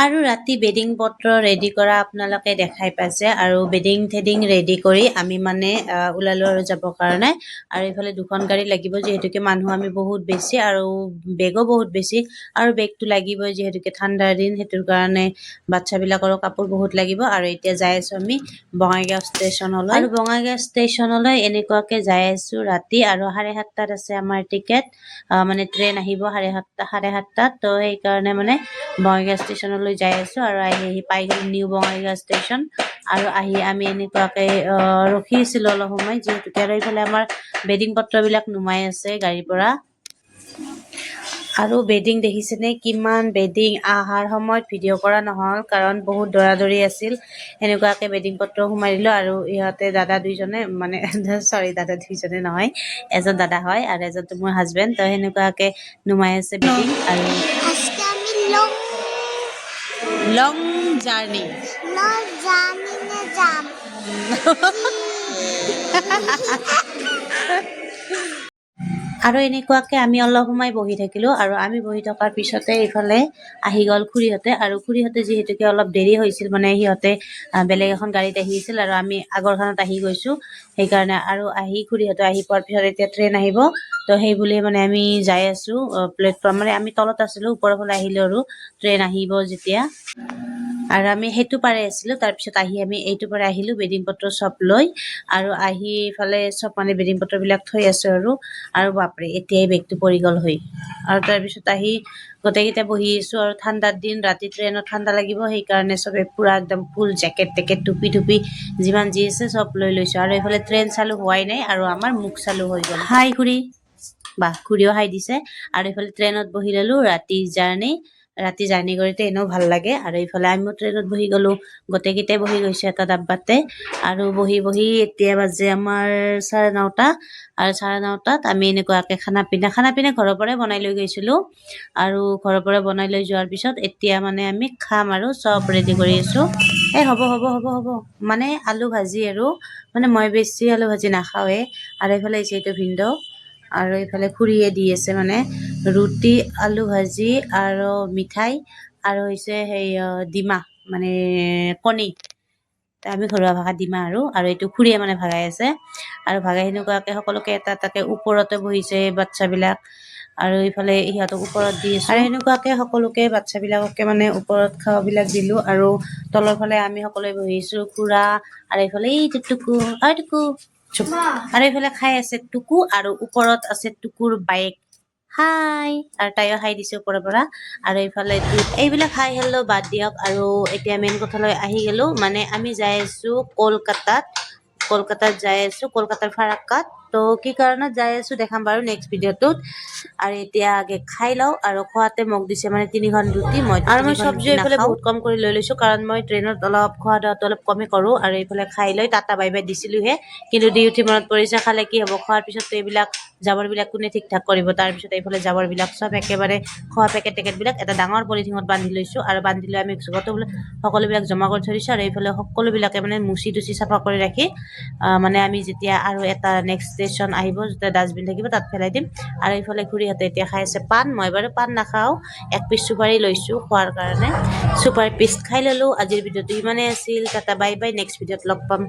আৰু ৰাতি বেডিং পত্ৰ ৰেডি কৰা আপোনালোকে দেখাই পাইছে আৰু বেডিং থেডিং ৰেডি কৰি আমি মানে ওলালো আৰু যাবৰ কাৰণে আৰু এইফালে দুখন গাড়ী লাগিব যিহেতুকে মানুহ আমি বহুত বেছি আৰু বেগো বহুত বেছি আৰু বেগটো লাগিবই যিহেতুকে ঠাণ্ডাৰ দিন সেইটোৰ কাৰণে বাচ্চাবিলাকৰো কাপোৰ বহুত লাগিব আৰু এতিয়া যাই আছো আমি বঙাইগাঁও ষ্টেচনলৈ আৰু বঙাইগাঁও ষ্টেচনলৈ এনেকুৱাকে যাই আছো ৰাতি আৰু 7:30 আছে আমাৰ টিকেট মানে ট্ৰেইন আহিব 7:30 তো সেইকাৰণে মানে বঙাইগাঁও ষ্টেচনলৈ যাই আছো আৰু আহি পাই গ'লো নিউ বঙাইগাঁও ষ্টেচন আৰু আহি আমি এনেকুৱাকে ৰখি আছিলো অলপ সময় যিহেতুকে আৰু এইফালে আমাৰ বেডিং পত্ৰবিলাক নুমাই আছে গাড়ীৰ পৰা আৰু বেডিং দেখিছেনে কিমান বেডিং আহাৰ সময়ত ভিডিঅ' কৰা নহ'ল কাৰণ বহুত দৌৰা-দৌৰি আছিল এনেকুৱাকে বেডিং পত্ৰ সোমাই দিলোঁ আৰু ইহঁতে দাদা দুইজনে মানে চৰি দাদা দুইজনে নহয় এজন দাদা হয় আৰু এজনটো মোৰ হাজবেণ্ড তো সেনেকুৱাকে নুমাই আছে বেডিং আৰু লং জাৰ্নি যাম আৰু এনেকুৱাকে আমি অলপ সময় বহি থাকিলো আৰু আমি বহি থকাৰ পিছতে এইফালে আহি গ'ল খুৰীহঁতে আৰু খুৰীহঁতে যিহেতুকে অলপ দেৰি হৈছিল মানে সিহঁতে বেলেগ এখন গাড়ীত আহিছিল আৰু আমি আগৰখনত আহি গৈছো সেইকাৰণে আৰু খুৰীহঁতে আহি পোৱাৰ পিছত এতিয়া ট্ৰেইন আহিব তো সেই বুলি মানে আমি যাই আছো প্লেটফৰ্ম মানে আমি তলত আছিলো ওপৰৰ ফালে আহিলো আৰু ট্ৰেইন আহিব যেতিয়া আৰু আমি সেইটো পাৰে আছিলো তাৰপিছত আমি এইটো পাৰে আহিলো বেডিং পত্ৰ চব লৈ আৰু আহি ফালে চব মানে বেডিং পত্ৰবিলাক থৈ আছো আৰু বাপৰে এতিয়াই বেগটো পৰি গ'ল হৈ আৰু তাৰপিছত গোটেইকেইটা বহি আছো আৰু ঠাণ্ডাৰ দিন ৰাতি ট্ৰেইনত ঠাণ্ডা লাগিব সেইকাৰণে চবে পুৰা একদম ফুল জেকেট টেকেট টুপি যিমান যি আছে চব লৈ লৈছো আৰু এইফালে ট্ৰেইন চালু হোৱাই নাই আৰু আমাৰ মুখ চালু হৈ গ'ল হাই খুৰী বাহ খুৰীও হাই দিছে আৰু এইফালে ট্ৰেইনত বহি ললো ৰাতি জাৰ্ণি কৰিতে এনেও ভাল লাগে আৰু এইফালে আমিও ট্ৰেইনত বহি গ'লো গোটেইকেইটাই বহি গৈছে এটা ডাব্বাতে আৰু বহি এতিয়া বাজে আমাৰ 9:30 আৰু 9:30 আমি এনেকুৱাকে খানা পিনা ঘৰৰ পৰাই বনাই লৈ গৈছিলো আৰু ঘৰৰ পৰা বনাই লৈ যোৱাৰ পিছত এতিয়া মানে আমি খাম আৰু চব ৰেডি কৰি আছো হ'ব মানে আলু ভাজি আৰু মানে মই বেছি আলু ভাজি নাখাওৱে আৰু এইফালে যিহেতু ভিনদেউ আৰু এইফালে খুৰীয়ে দি আছে মানে ৰুটি আলু ভাজি আৰু মিঠাই আৰু হৈছে সেই ডিমা মানে কণী আমি ঘৰুৱা ভাষাত ডিমা আৰু এইটো খুৰীয়ে মানে ভাগাই আছে আৰু ভাগাই সেনেকুৱাকে সকলোকে এটা এটাকে ওপৰতে বহিছে বাচ্চাবিলাক আৰু ইফালে ইহঁতক ওপৰত দি আছো আৰু সেনেকুৱাকে সকলোকে বাচ্চাবিলাককে মানে ওপৰত খাৱাবিলাক দিলো আৰু তলৰ ফালে আমি সকলোৱে বহিছো খুৰা আৰু এইফালে এইটো টুকু আৰু এইফালে খাই আছে টুকু আৰু ওপৰত আছে টুকুৰ বাইক হাই আৰু তাইও হাই দিছে ওপৰৰ পৰা আৰু এইফালে এইবিলাক হাই হেল্ল' বাদ দিয়ক আৰু এতিয়া মেইন কথালৈ আহি গ'লো মানে আমি যাই আছো কলকাতাত যাই আছো কলকাতাৰ ফাৰাক্কাত তো কি কাৰণত যাই আছো দেখাম বাৰু নেক্সট ভিডিঅ'টোত আৰু এতিয়া আগে খাই লওঁ আৰু খোৱাতে মোক দিছে মানে 3খন ৰুটি মই চব্জি এইফালে বহুত কম কৰি লৈ লৈছো কাৰণ মই ট্ৰেইনত অলপ খোৱা দাওয়াটো অলপ কমেই কৰোঁ আৰু এইফালে খাই লৈ টাটা বাই বাই দিছিলোহে কিন্তু দি উঠি মনত পৰিছে খালে কি হ'ব খোৱাৰ পিছতো এইবিলাক জাবৰবিলাক কোনে ঠিক ঠাক কৰিব তাৰপিছত এইফালে জাবৰবিলাক চব একেবাৰে খোৱা পেকেটবিলাক এটা ডাঙৰ পলিথিনত বান্ধি লৈছো আৰু বান্ধি লৈ আমি সকলোবিলাক জমা কৰি থৈ দিছো আৰু এইফালে সকলোবিলাকে মানে মুচি চাফা কৰি ৰাখি মানে আমি যেতিয়া আৰু এটা নেক্সট ষ্টেচন আহিব যেতিয়া ডাষ্টবিন থাকিব তাত পেলাই দিম আৰু এইফালে খুৰীহঁতে এতিয়া খাই আছে পাণ মই বাৰু পাণ নাখাওঁ এক পিচ চুপাৰী লৈছো খোৱাৰ কাৰণে চুপাৰী পিচ খাই ললো আজিৰ ভিডিঅ'টো ইমানেই আছিল টাটা বাই বাই নেক্সট ভিডিঅ'ত লগ পাম